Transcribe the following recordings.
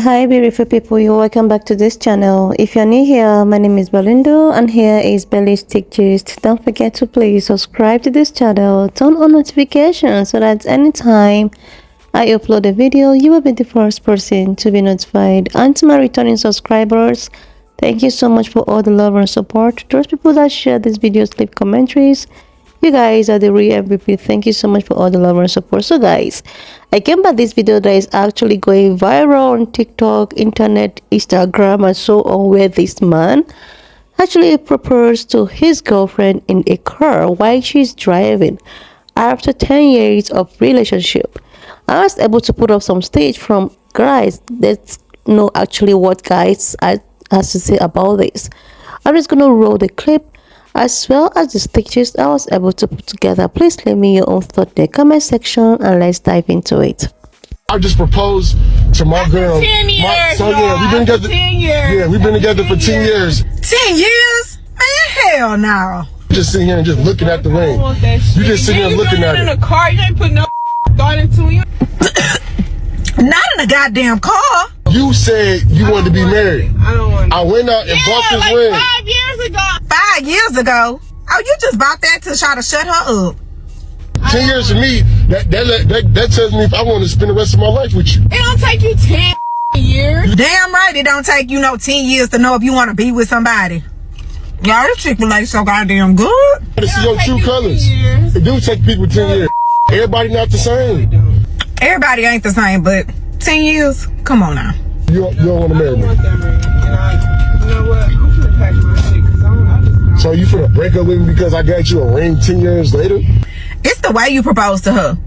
Hi beautiful people, you're welcome back to this channel. If you're new here, my name is Belinda and here is Belly's Tech Gist. Don't forget to please subscribe to this channel, turn on notifications so that anytime I upload a video, you will be the first person to be notified. And to my returning subscribers, thank you so much for all the love and support. Those people that share these videos, leave commentaries, you guys are the real MVP. Thank you so much for all the love and support. So guys, I came by this video that is actually going viral on TikTok, internet, Instagram and so on, where this man actually proposed to his girlfriend in a car while she's driving after 10 years of relationship. I was able to put up some stage from guys that know actually what guys has to say about this. I'm just gonna roll the clip as well as the stitches I was able to put together. Please leave me your own thought in the comment section and let's dive into it. I just proposed to my girl. 10 years. So yeah, we've been together. 10 years. Yeah, we've been together for 10 years. 10 years? Man, hell no. Just sitting here and just looking at the ring. You just sitting here looking at it. In a car, you ain't put no thought into it. Not in a goddamn car. You said you wanted to be married. I don't want. I went out and bought this like ring. 5 years ago. 5 years ago? Oh, you just bought that to try to shut her up. 10 years for me, that tells me if I want to spend the rest of my life with you. It don't take you 10 years. Damn right it don't take you no 10 years to know if you want to be with somebody. Y'all, this Chick-fil-A so goddamn good. To see your true colors. It do take people 10 years. Everybody not the same. Everybody ain't the same, but 10 years? Come on now. You don't want to marry I me. want that ring. And you know what? I'm gonna pack my shit because I just don't. So you finna break up with me because I got you a ring 10 years later? It's the way you proposed to her.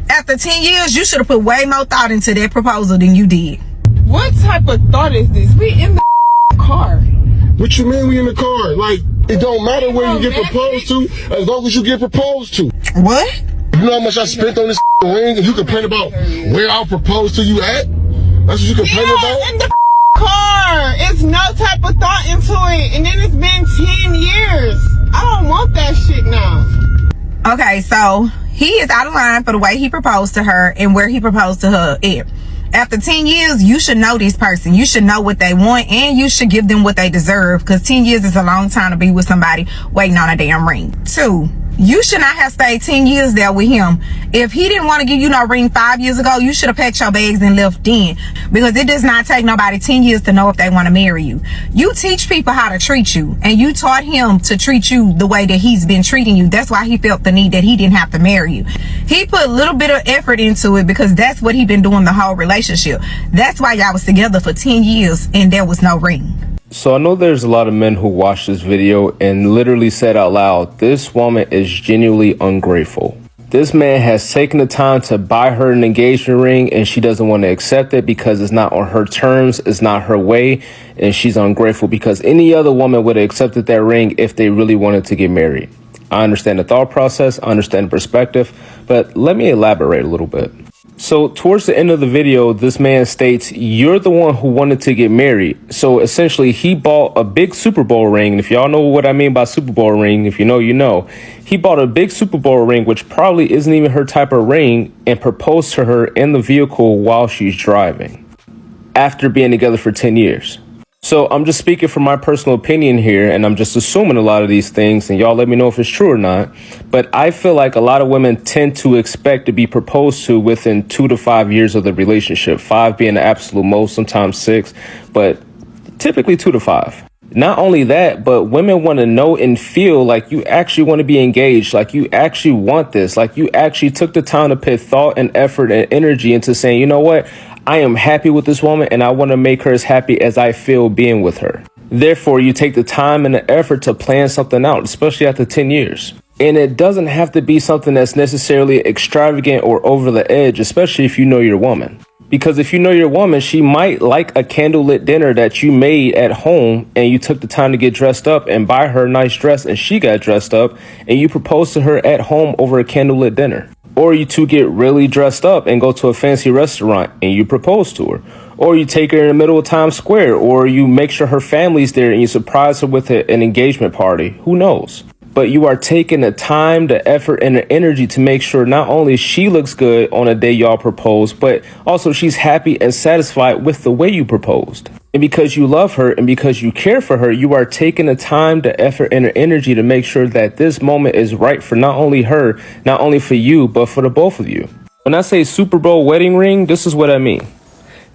After 10 years, you should have put way more thought into that proposal than you did. What type of thought is this? We in the car. What you mean we in the car? Like, it don't matter where you get proposed to as long as you get proposed to. What? You know how much I spent on this ring and you complain about where I'll propose to you at? That's what you complain about? In the car. It's no type of thought into it. And then it's been 10 years. I don't want that shit now. Okay, so he is out of line for the way he proposed to her and where he proposed to her at. After 10 years, you should know this person. You should know what they want and you should give them what they deserve, because 10 years is a long time to be with somebody waiting on a damn ring. 2, you should not have stayed 10 years there with him. If he didn't want to give you no ring 5 years ago, you should have packed your bags and left then, because it does not take nobody 10 years to know if they want to marry you. You teach people how to treat you, and you taught him to treat you the way that he's been treating you. That's why he felt the need that he didn't have to marry you. He put a little bit of effort into it because that's what he been doing the whole relationship. That's why y'all was together for 10 years and there was no ring. So I know there's a lot of men who watched this video and literally said out loud, this woman is genuinely ungrateful. This man has taken the time to buy her an engagement ring and she doesn't want to accept it because it's not on her terms, it's not her way, and she's ungrateful because any other woman would have accepted that ring if they really wanted to get married. I understand the thought process, I understand the perspective, but let me elaborate a little bit. So towards the end of the video, this man states, you're the one who wanted to get married. So essentially he bought a big Super Bowl ring. And if y'all know what I mean by Super Bowl ring, if you know, you know, he bought a big Super Bowl ring, which probably isn't even her type of ring, and proposed to her in the vehicle while she's driving after being together for 10 years. So I'm just speaking from my personal opinion here, and I'm just assuming a lot of these things, and y'all let me know if it's true or not. But I feel like a lot of women tend to expect to be proposed to within 2 to 5 years of the relationship, 5 being the absolute most, sometimes 6, but typically 2 to 5. Not only that, but women want to know and feel like you actually want to be engaged, like you actually want this, like you actually took the time to put thought and effort and energy into saying, you know what? I am happy with this woman and I want to make her as happy as I feel being with her. Therefore, you take the time and the effort to plan something out, especially after 10 years. And it doesn't have to be something that's necessarily extravagant or over the edge, especially if you know your woman. Because if you know your woman, she might like a candlelit dinner that you made at home and you took the time to get dressed up and buy her a nice dress and she got dressed up and you proposed to her at home over a candlelit dinner. Or you two get really dressed up and go to a fancy restaurant and you propose to her. Or you take her in the middle of Times Square, or you make sure her family's there and you surprise her with an engagement party. Who knows? but you are taking the time, the effort, and the energy to make sure not only she looks good on the day y'all propose, but also she's happy and satisfied with the way you proposed. And because you love her and because you care for her, you are taking the time, the effort, and the energy to make sure that this moment is right for not only her, not only for you, but for the both of you. When I say Super Bowl wedding ring, this is what I mean.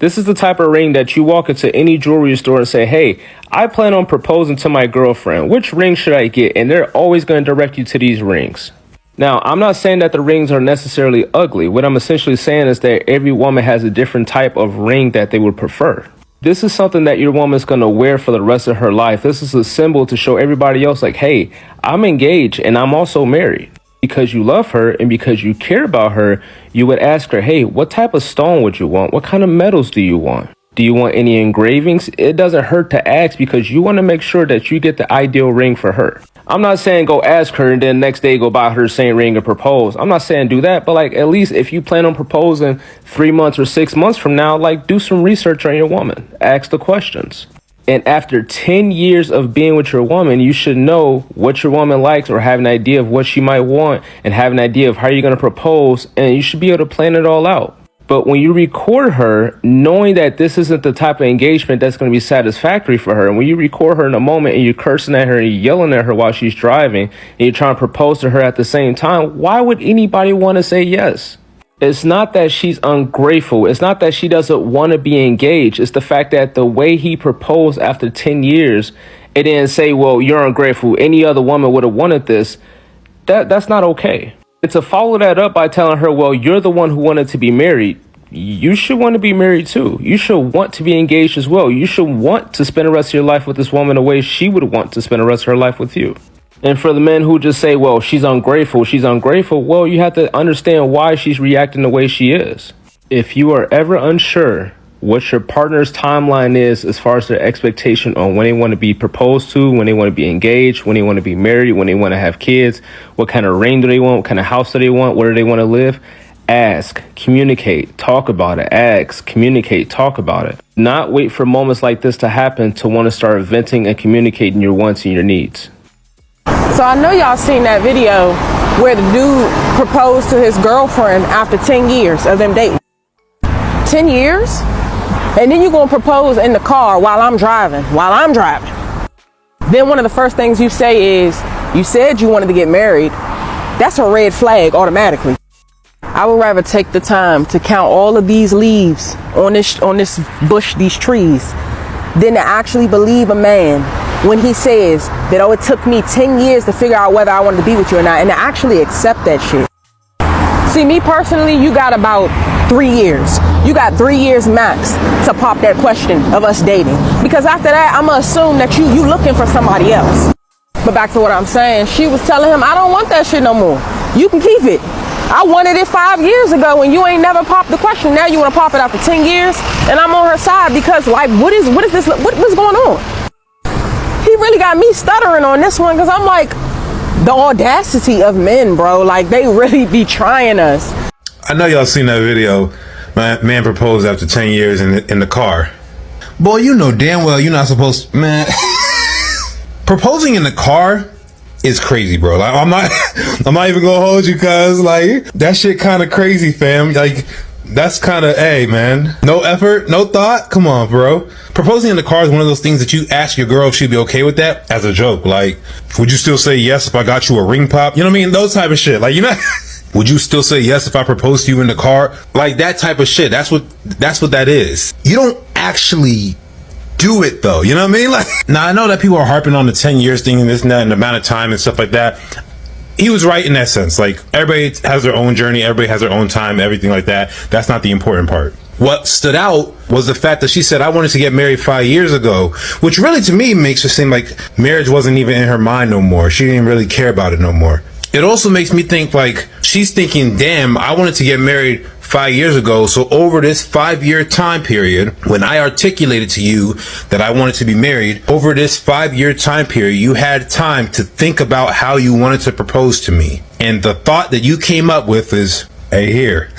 This is the type of ring that you walk into any jewelry store and say, hey, I plan on proposing to my girlfriend. Which ring should I get? And they're always going to direct you to these rings. Now, I'm not saying that the rings are necessarily ugly. What I'm essentially saying is that every woman has a different type of ring that they would prefer. This is something that your woman's going to wear for the rest of her life. This is a symbol to show everybody else like, hey, I'm engaged and I'm also married. Because you love her and because you care about her, you would ask her, hey, what type of stone would you want? What kind of metals do you want? Do you want any engravings? It doesn't hurt to ask because you want to make sure that you get the ideal ring for her. I'm not saying go ask her and then next day go buy her the same ring and propose. I'm not saying do that, but like at least if you plan on proposing 3 months or 6 months from now, like do some research on your woman. Ask the questions. And after 10 years of being with your woman, you should know what your woman likes or have an idea of what she might want and have an idea of how you're going to propose. And you should be able to plan it all out. But when you record her, knowing that this isn't the type of engagement that's going to be satisfactory for her, and when you record her in a moment and you're cursing at her and you're yelling at her while she's driving and you're trying to propose to her at the same time, why would anybody want to say yes? It's not that she's ungrateful. It's not that she doesn't want to be engaged. It's the fact that the way he proposed after 10 years, it didn't say, well, you're ungrateful. Any other woman would have wanted this. That's not okay. And to follow that up by telling her, well, you're the one who wanted to be married. You should want to be married too. You should want to be engaged as well. You should want to spend the rest of your life with this woman the way she would want to spend the rest of her life with you. And for the men who just say, well, she's ungrateful, well, you have to understand why she's reacting the way she is. If you are ever unsure what your partner's timeline is as far as their expectation on when they want to be proposed to, when they want to be engaged, when they want to be married, when they want to have kids, what kind of ring do they want, what kind of house do they want, where do they want to live, ask, communicate, talk about it, ask, communicate, talk about it. Not wait for moments like this to happen to want to start venting and communicating your wants and your needs. So I know y'all seen that video where the dude proposed to his girlfriend after 10 years of them dating. 10 years? And then you're going to propose in the car while I'm driving. Then one of the first things you say is, you said you wanted to get married. That's a red flag automatically. I would rather take the time to count all of these leaves on this bush, these trees, than to actually believe a man when he says that, oh, it took me 10 years to figure out whether I wanted to be with you or not, and to actually accept that shit. See, me personally, you got about 3 years. You got 3 years max to pop that question of us dating. Because after that, I'm going to assume that you looking for somebody else. But back to what I'm saying, she was telling him, I don't want that shit no more. You can keep it. I wanted it 5 years ago and you ain't never popped the question. Now you want to pop it after 10 years? And I'm on her side because, like, what's going on? He really got me stuttering on this one because I'm like, the audacity of men, bro. Like, they really be trying us. I know y'all seen that video. Man proposed after 10 years in the car. Boy, you know damn well you're not supposed to, man. Proposing in the car is crazy, bro. Like, I'm not even gonna hold you, cuz like that shit kind of crazy, fam. Like, that's kind of, hey, man, no effort, no thought. Come on, bro. Proposing in the car is one of those things that you ask your girl if she'd be okay with that as a joke. Like, would you still say yes if I got you a ring pop? You know what I mean? Those type of shit. Like, you know, would you still say yes if I proposed to you in the car? Like, that type of shit. That's what that is. You don't actually do it though. You know what I mean? Like, now I know that people are harping on the 10 years thing and this and that and the amount of time and stuff like that. He was right in that sense. Like, everybody has their own journey, everybody has their own time, everything like that. That's not the important part. What stood out was the fact that she said, I wanted to get married 5 years ago, which really to me makes it seem like marriage wasn't even in her mind no more. She didn't really care about it no more. It also makes me think like she's thinking, damn, I wanted to get married 5 years ago. So over this 5-year time period, when I articulated to you that I wanted to be married, over this 5-year time period, you had time to think about how you wanted to propose to me. And the thought that you came up with is, hey, here.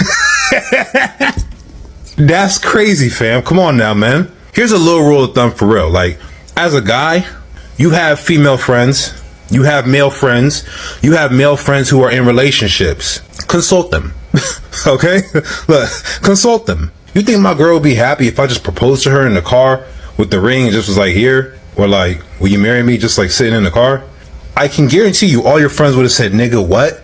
That's crazy, fam. Come on now, man. Here's a little rule of thumb for real. Like, as a guy, you have female friends You have male friends. You have male friends who are in relationships. Consult them. Okay? Look, consult them. You think my girl would be happy if I just proposed to her in the car with the ring and just was like, here? Or like, will you marry me, just like sitting in the car? I can guarantee you all your friends would have said, nigga, what?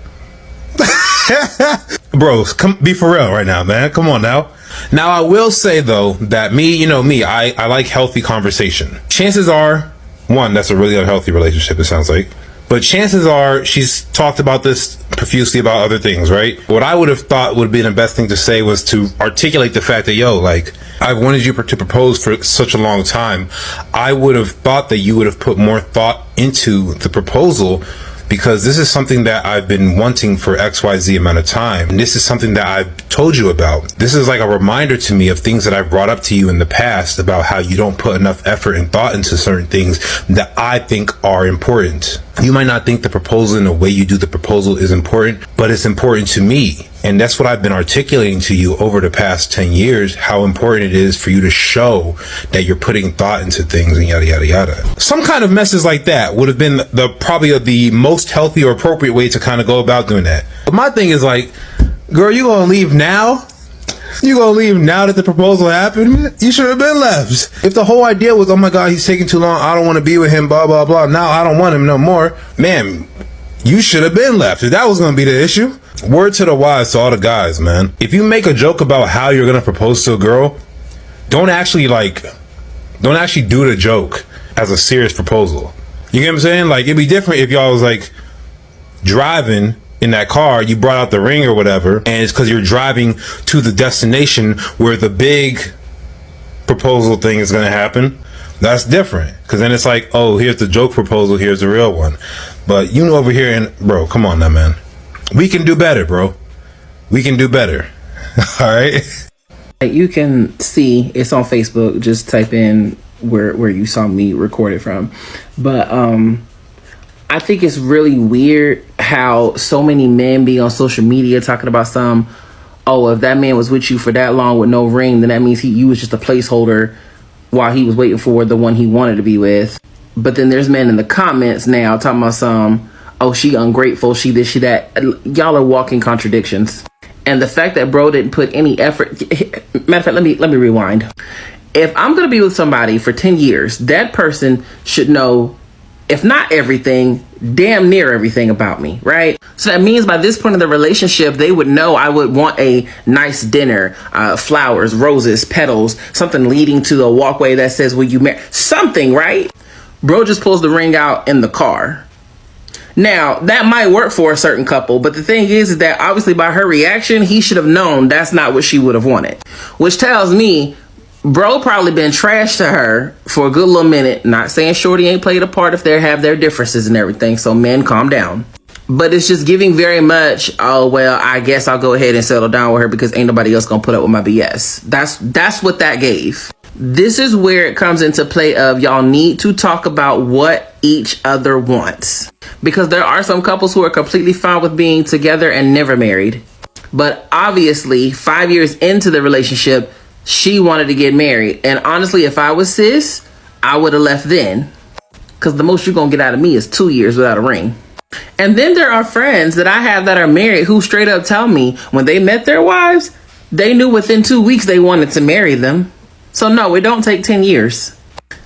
Bro, come be for real right now, man. Come on now. Now, I will say, though, that I like healthy conversation. Chances are, one, that's a really unhealthy relationship, it sounds like. But chances are she's talked about this profusely about other things, right? What I would have thought would have been the best thing to say was to articulate the fact that, yo, like, I've wanted you to propose for such a long time. I would have thought that you would have put more thought into the proposal, because this is something that I've been wanting for XYZ amount of time. And this is something that I've told you about. This is like a reminder to me of things that I've brought up to you in the past about how you don't put enough effort and thought into certain things that I think are important. You might not think the proposal and the way you do the proposal is important, but it's important to me. And that's what I've been articulating to you over the past 10 years, how important it is for you to show that you're putting thought into things and yada, yada, yada. Some kind of message like that would have been probably the most healthy or appropriate way to kind of go about doing that. But my thing is like, girl, you gonna leave now? You gonna leave now that the proposal happened? You should have been left. If the whole idea was, oh my God, he's taking too long, I don't want to be with him, blah, blah, blah. Now I don't want him no more. Man, you should have been left if that was gonna be the issue. Word to the wise to all the guys, man. If you make a joke about how you're gonna propose to a girl, don't actually do the joke as a serious proposal. You get what I'm saying? Like, it'd be different if y'all was like driving in that car, you brought out the ring or whatever, and it's because you're driving to the destination where the big proposal thing is gonna happen. That's different, because then it's like, oh, here's the joke proposal, here's the real one. But you know, over here, and bro, come on now, man. We can do better, bro. We can do better. All right. You can see it's on Facebook. Just type in where you saw me record it from. But I think it's really weird how so many men be on social media talking about if that man was with you for that long with no ring, then that means you was just a placeholder while he was waiting for the one he wanted to be with. But then there's men in the comments now talking about she ungrateful, she this, she that. Y'all are walking contradictions. And the fact that bro didn't put any effort. Matter of fact, let me rewind. If I'm gonna be with somebody for 10 years, that person should know, if not everything, damn near everything about me, right? So that means by this point in the relationship, they would know I would want a nice dinner, flowers, roses, petals, something leading to the walkway that says, will you marry? Something, right? Bro just pulls the ring out in the car. Now, that might work for a certain couple, but the thing is that obviously by her reaction, he should have known that's not what she would have wanted. Which tells me, bro probably been trash to her for a good little minute. Not saying shorty ain't played a part if they have their differences and everything, so men, calm down. But it's just giving very much, oh, well, I guess I'll go ahead and settle down with her because ain't nobody else gonna put up with my BS. That's what that gave. This is where it comes into play of y'all need to talk about what each other wants. Because there are some couples who are completely fine with being together and never married. But obviously, 5 years into the relationship, she wanted to get married. And honestly, if I was sis, I would have left then. Because the most you're going to get out of me is 2 years without a ring. And then there are friends that I have that are married who straight up tell me when they met their wives, they knew within 2 weeks they wanted to marry them. So no, it don't take 10 years.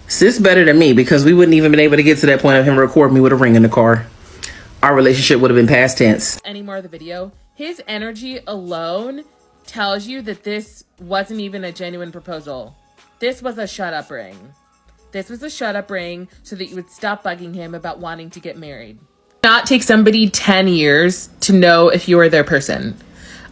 Sis better than me, because we wouldn't even been able to get to that point of him recording me with a ring in the car. Our relationship would have been past tense. Any more of the video, his energy alone tells you that this wasn't even a genuine proposal. This was a shut up ring. This was a shut up ring so that you would stop bugging him about wanting to get married. Not take somebody 10 years to know if you are their person.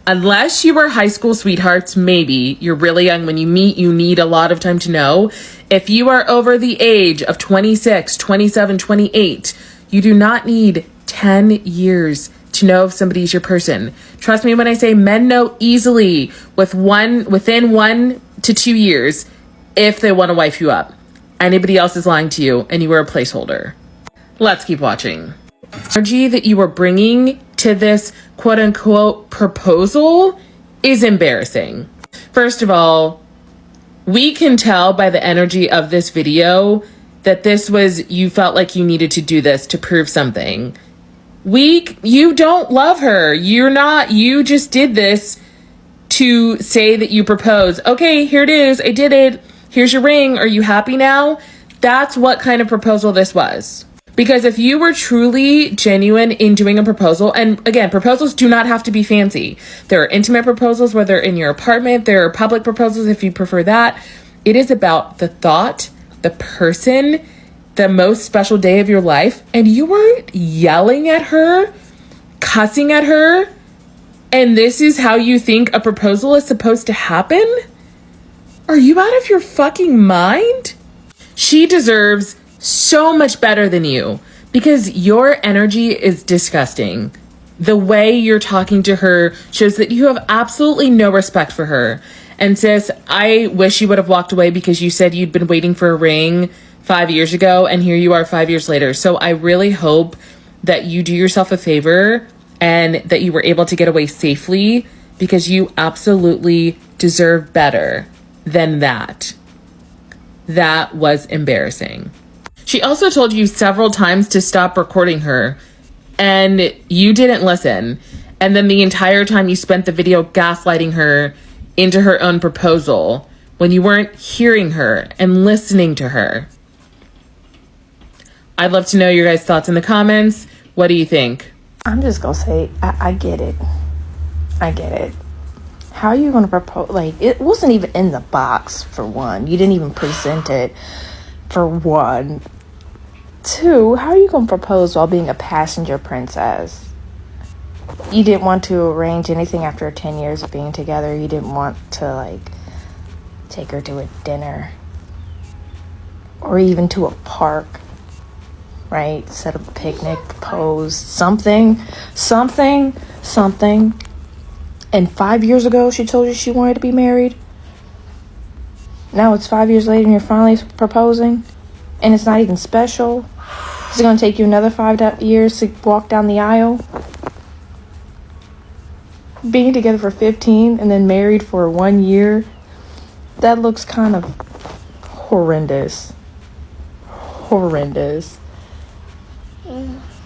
Unless you were high school sweethearts, maybe. You're really young. When you meet, you need a lot of time to know. If you are over the age of 26, 27, 28, you do not need 10 years to know if somebody's your person. Trust me when I say men know easily within 1 to 2 years if they want to wife you up. Anybody else is lying to you and you were a placeholder. Let's keep watching. Energy that you are bringing to this quote unquote proposal is embarrassing. First of all, we can tell by the energy of this video that this was, you felt like you needed to do this to prove something. Weak, you don't love her. You just did this to say that you propose. Okay, here it is. I did it. Here's your ring. Are you happy now? That's what kind of proposal this was. Because if you were truly genuine in doing a proposal, and again, proposals do not have to be fancy. There are intimate proposals where they're in your apartment. There are public proposals if you prefer that. It is about the thought, the person, the most special day of your life. And you were yelling at her, cussing at her, and this is how you think a proposal is supposed to happen? Are you out of your fucking mind? She deserves so much better than you because your energy is disgusting. The way you're talking to her shows that you have absolutely no respect for her. And sis, I wish you would have walked away because you said you'd been waiting for a ring 5 years ago and here you are 5 years later. So I really hope that you do yourself a favor and that you were able to get away safely because you absolutely deserve better than that. That was embarrassing. She also told you several times to stop recording her and you didn't listen. And then the entire time you spent the video gaslighting her into her own proposal when you weren't hearing her and listening to her. I'd love to know your guys' thoughts in the comments. What do you think? I'm just gonna say, I get it. I get it. How are you gonna propose? Like, it wasn't even in the box, for one. You didn't even present it, for one. Two, how are you gonna propose while being a passenger princess? You didn't want to arrange anything after 10 years of being together. You didn't want to, like, take her to a dinner. Or even to a park. Right? Set up a picnic, propose, something. And 5 years ago, she told you she wanted to be married. Now it's 5 years later and you're finally proposing. And it's not even special. Is it going to take you another 5 years to walk down the aisle? Being together for 15 and then married for 1 year, that looks kind of horrendous.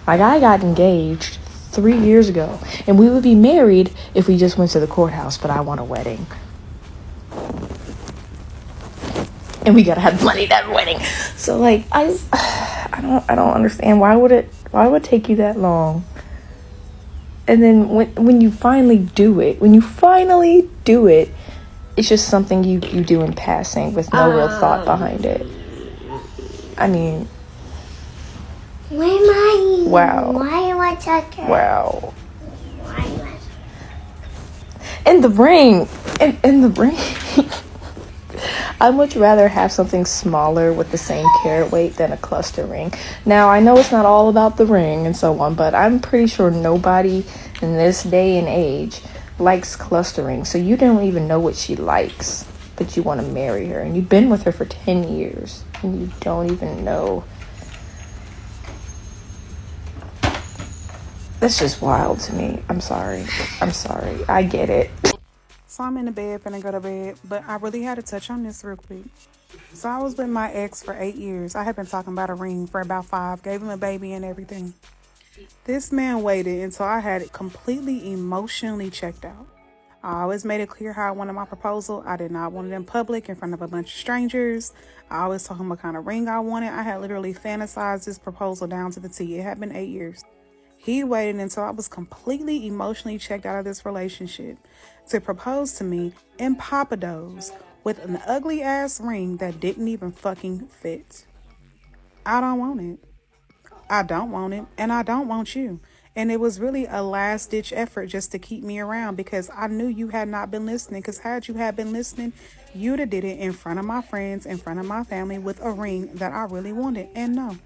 Like, I got engaged 3 years ago, and we would be married if we just went to the courthouse, but I want a wedding. And we gotta have money that wedding. So, like, I don't understand. Why would it take you that long? And then when you finally do it, it's just something you do in passing with no real thought behind it. I mean, wow. Wow. And the ring. And the ring. I'd much rather have something smaller with the same carat weight than a cluster ring. Now, I know it's not all about the ring and so on, but I'm pretty sure nobody in this day and age likes clustering. So you don't even know what she likes, but you want to marry her. And you've been with her for 10 years, and you don't even know. That's just wild to me. I'm sorry. I get it. So I'm in the bed, finna go to bed, but I really had to touch on this real quick. So I was with my ex for 8 years. I had been talking about a ring for about 5, gave him a baby and everything. This man waited until I had it completely emotionally checked out. I always made it clear how I wanted my proposal. I did not want it in public in front of a bunch of strangers. I always told him what kind of ring I wanted. I had literally fantasized this proposal down to the T. It had been 8 years. He waited until I was completely emotionally checked out of this relationship to propose to me in Pappadeaux with an ugly ass ring that didn't even fucking fit. I don't want it. I don't want it, and I don't want you. And it was really a last ditch effort just to keep me around because I knew you had not been listening. Because had you had been listening, you'd have did it in front of my friends, in front of my family with a ring that I really wanted. And no.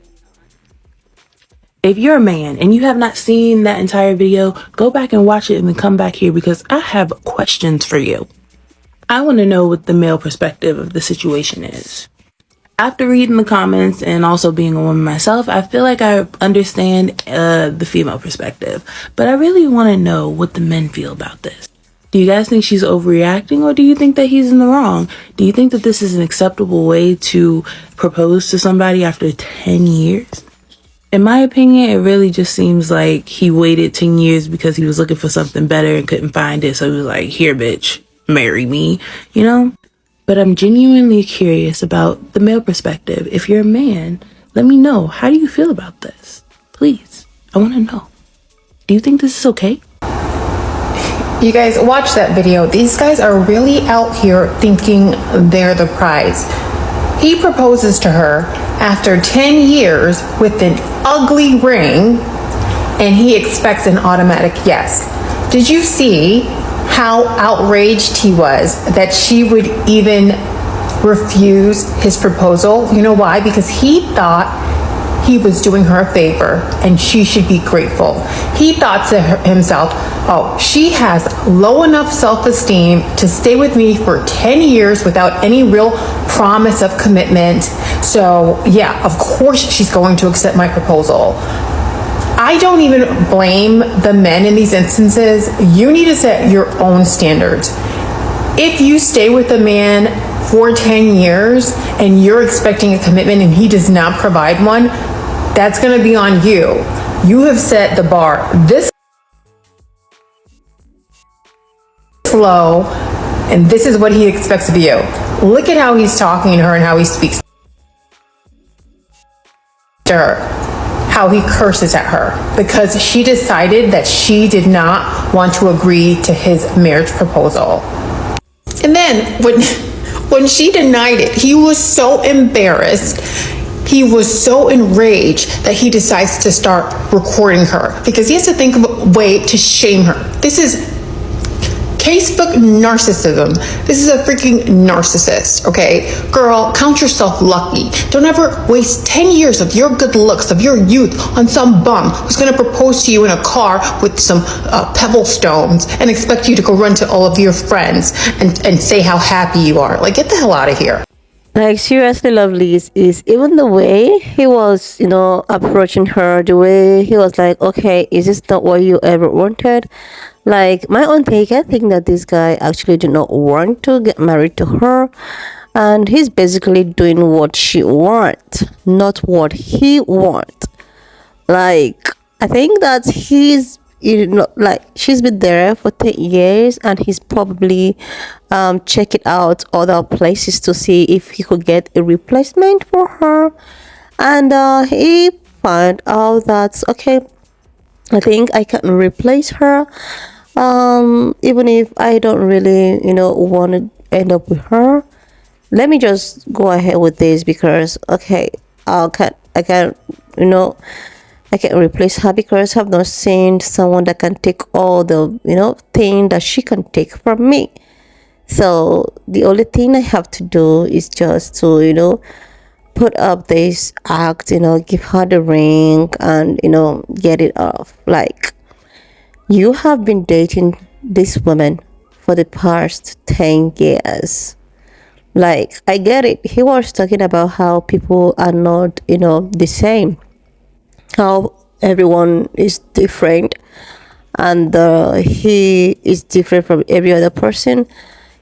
If you're a man and you have not seen that entire video, go back and watch it and then come back here because I have questions for you. I want to know what the male perspective of the situation is. After reading the comments and also being a woman myself, I feel like I understand the female perspective, but I really want to know what the men feel about this. Do you guys think she's overreacting, or do you think that he's in the wrong? Do you think that this is an acceptable way to propose to somebody after 10 years? In my opinion, it really just seems like he waited 10 years because he was looking for something better and couldn't find it. So he was like, here, bitch, marry me, you know? But I'm genuinely curious about the male perspective. If you're a man, let me know. How do you feel about this? Please, I want to know. Do you think this is okay? You guys watch that video. These guys are really out here thinking they're the prize. He proposes to her after 10 years with an ugly ring, and he expects an automatic yes. Did you see how outraged he was that she would even refuse his proposal? You know why? Because he thought he was doing her a favor and she should be grateful. He thought to himself, oh, she has low enough self-esteem to stay with me for 10 years without any real promise of commitment. So yeah, of course she's going to accept my proposal. I don't even blame the men in these instances. You need to set your own standards. If you stay with a man for 10 years and you're expecting a commitment and he does not provide one, that's going to be on you. You have set the bar this low, and this is what he expects of you. Look at how he's talking to her and how he speaks to her, how he curses at her, because she decided that she did not want to agree to his marriage proposal. And then when she denied it, he was so embarrassed. He was so enraged that he decides to start recording her because he has to think of a way to shame her. This is casebook narcissism. This is a freaking narcissist, okay? Girl, count yourself lucky. Don't ever waste 10 years of your good looks, of your youth on some bum who's gonna propose to you in a car with some pebble stones and expect you to go run to all of your friends and say how happy you are. Like, get the hell out of here. Like, seriously, lovely is even the way he was, approaching her, the way he was like, okay, is this not what you ever wanted? Like, my own take, I think that this guy actually did not want to get married to her, and he's basically doing what she wants, not what he wants. Like, I think that he's, she's been there for 10 years and he's probably checking out other places to see if he could get a replacement for her, and he found out that, okay, I think I can replace her, even if I don't really want to end up with her. Let me just go ahead with this because, okay, I can't replace her because I've not seen someone that can take all the thing that she can take from me. So the only thing I have to do is just to put up this act, give her the ring and get it off. Like, you have been dating this woman for the past 10 years. Like, I get it. He was talking about how people are not the same, how everyone is different, and he is different from every other person.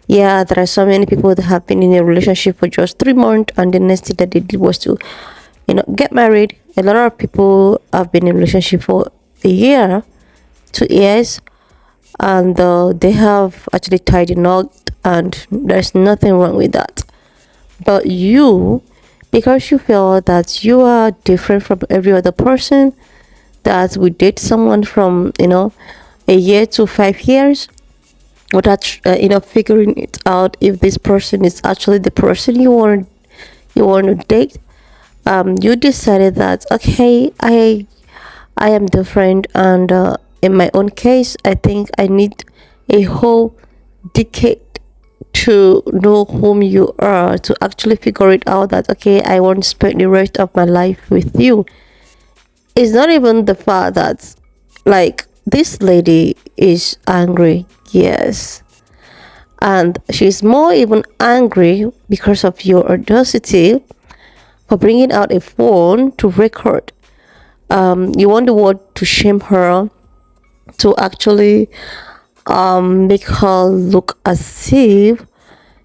Yeah, there are so many people that have been in a relationship for just 3 months and the next thing that they did was to get married. A lot of people have been in a relationship for a year, 2 years, and they have actually tied a knot, and there's nothing wrong with that. But you, because you feel that you are different from every other person, that we date someone from a year to 5 years without figuring it out if this person is actually the person you want to date, you decided that, okay, I am different, and in my own case, I think I need a whole decade to know whom you are, to actually figure it out that, okay, I want to spend the rest of my life with you. It's not even the fact that, like, this lady is angry, yes, and she's more even angry because of your audacity for bringing out a phone to record. You want the world to shame her, to actually make her look as if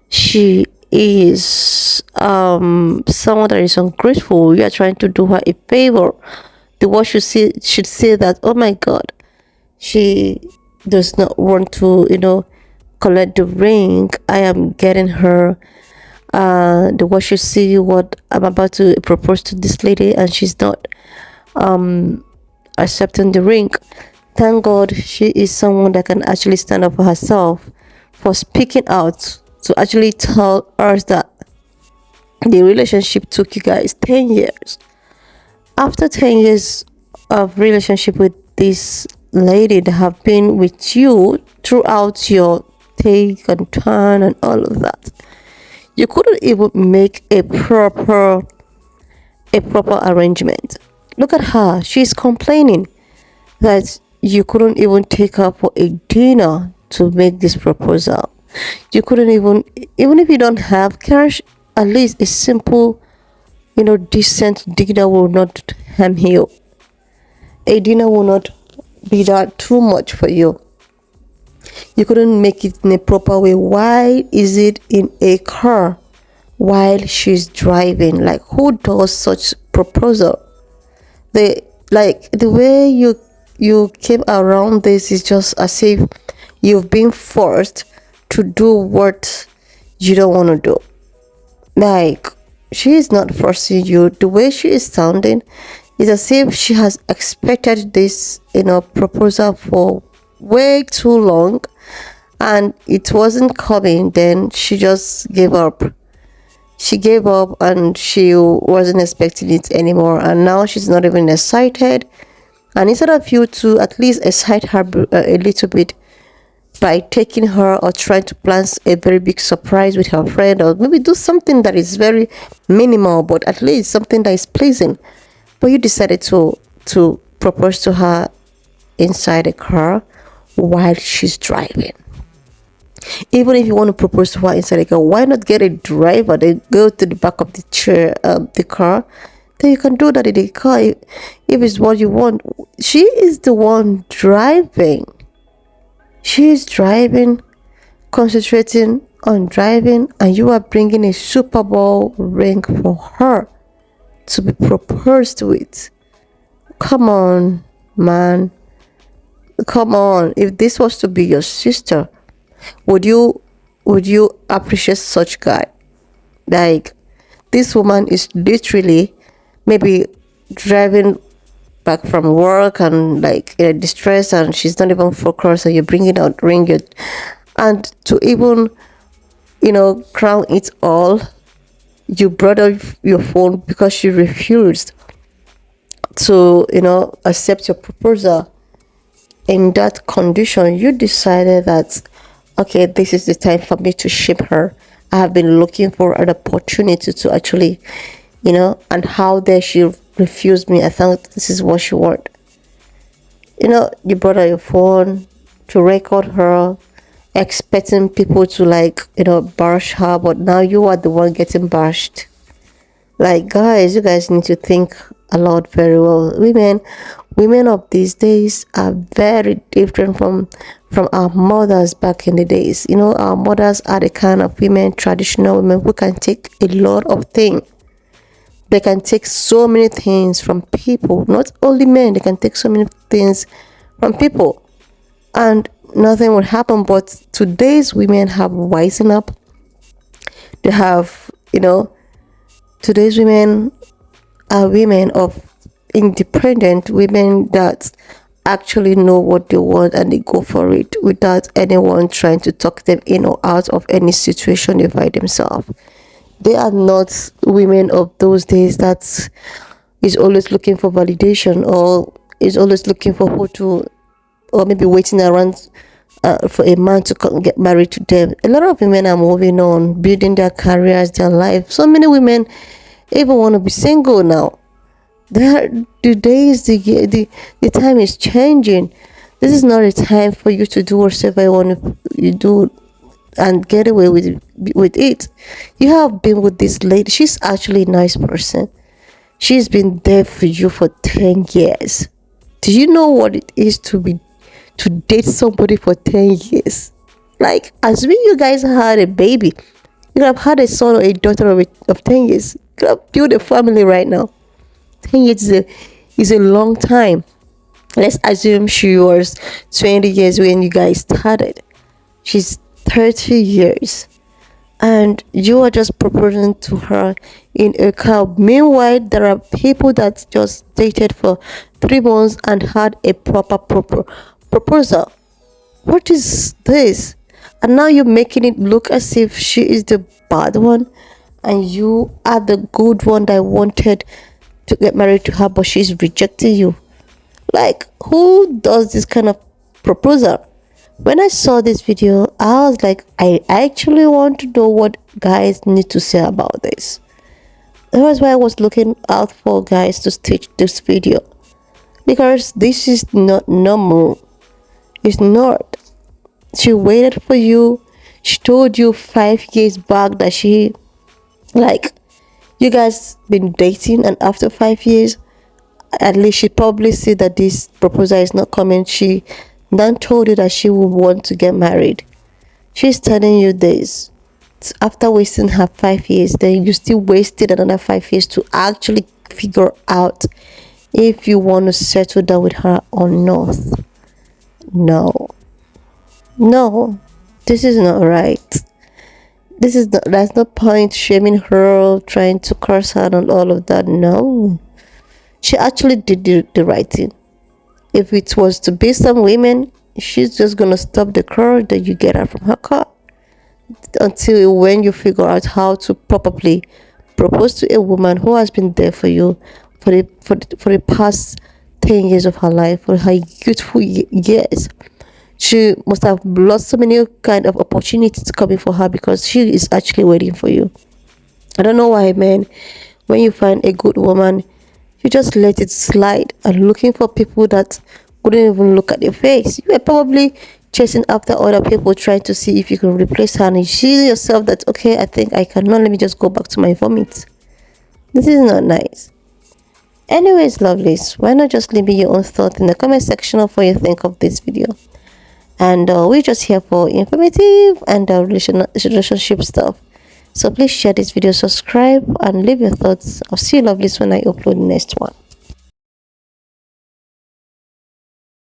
she is someone that is ungrateful. You are trying to do her a favor. The world should say that, oh my god, she does not want to, collect the ring. I am getting her. The world should see what I'm about to propose to this lady, and she's not accepting the ring. Thank God she is someone that can actually stand up for herself, for speaking out to actually tell us that the relationship took you guys 10 years. After 10 years of relationship with this lady that have been with you throughout your take and turn and all of that, you couldn't even make a proper arrangement. Look at her. She's complaining that you couldn't even take her for a dinner to make this proposal. You couldn't even if you don't have cash, at least a simple, decent dinner will not harm you. A dinner will not be that too much for you. You couldn't make it in a proper way. Why is it in a car while she's driving? Like, who does such proposal? The way you came around this is just as if you've been forced to do what you don't want to do. Like, she is not forcing you. The way she is sounding is as if she has expected this, proposal for way too long, and it wasn't coming. Then she just gave up. She gave up and she wasn't expecting it anymore, and now she's not even excited. And instead of you to at least excite her a little bit by taking her or trying to plan a very big surprise with her friend, or maybe do something that is very minimal but at least something that is pleasing, but you decided to propose to her inside a car while she's driving. Even if you want to propose to her inside a car, why not get a driver? Then go to the back of the chair, the car. Then you can do that in the car if it's what you want. She is the one driving. She is driving, concentrating on driving, and you are bringing a Super Bowl ring for her to be proposed with. Come on, man. Come on. If this was to be your sister, would you appreciate such guy? Like, this woman is literally maybe driving back from work and like in distress, and she's not even focused, and you're bringing out ring it, and to even crown it all, you brought up your phone because she refused to accept your proposal. In that condition, you decided that, okay, this is the time for me to ship her. I have been looking for an opportunity to actually, and how dare she refuse me? I thought this is what she want. You brought her your phone to record her, expecting people to bash her, but now you are the one getting bashed. Like, guys, you guys need to think a lot very well. Women of these days are very different from our mothers back in the days. Our mothers are the kind of women, traditional women, who can take a lot of things. They can take so many things from people. Not only men, they can take so many things from people, and nothing will happen. But today's women have wisen up. They have, today's women are women of independent women that actually know what they want, and they go for it without anyone trying to talk them in or out of any situation they find themselves. They are not women of those days that is always looking for validation, or is always looking for who to, or maybe waiting around for a man to get married to them. A lot of women are moving on, building their careers, their life. So many women even want to be single now. The time is changing. This is not a time for you to do whatever you want to do and get away with it. You have been with this lady. She's actually a nice person. She's been there for you for 10 years. Do you know what it is to to date somebody for 10 years. Like, assuming you guys had a baby, you could have had a son or a daughter of 10 years. You could have built a family right now. 10 years is a long time. Let's assume she was 20 years when you guys started. She's 30 years. And you are just proposing to her in a car. Meanwhile, there are people that just dated for 3 months and had a proper proposal. What is this? And now you're making it look as if she is the bad one and you are the good one that wanted to get married to her, but she's rejecting you. Like, who does this kind of proposal? When I saw this video, I was like, I actually want to know what guys need to say about this. That was why I was looking out for guys to stitch this video, because this is not normal. It's not. She waited for you. She told you 5 years back that she, like, you guys been dating, and after 5 years, at least she probably see that this proposal is not coming. She then told you that she would want to get married. She's telling you this. After wasting her 5 years, then you still wasted another 5 years to actually figure out if you want to settle down with her or not. No, this is not right. There's no point shaming her, trying to curse her and all of that. No, she actually did the right thing. If it was to be some women, she's just gonna stop the car, then you get her from her car until when you figure out how to properly propose to a woman who has been there for you for the past 10 years of her life, for her youthful years. She must have lost so many kind of opportunities coming for her because she is actually waiting for you. I don't know why, man, when you find a good woman, you just let it slide and looking for people that wouldn't even look at your face. You are probably chasing after other people trying to see if you can replace her, and you see yourself that, okay, I think I cannot, let me just go back to my vomit. This is not nice. Anyways, lovelies, why not just leave me your own thoughts in the comment section of what you think of this video. And we're just here for informative and relationship stuff. So please share this video, subscribe, and leave your thoughts. I'll see you lovelies when I upload the next one.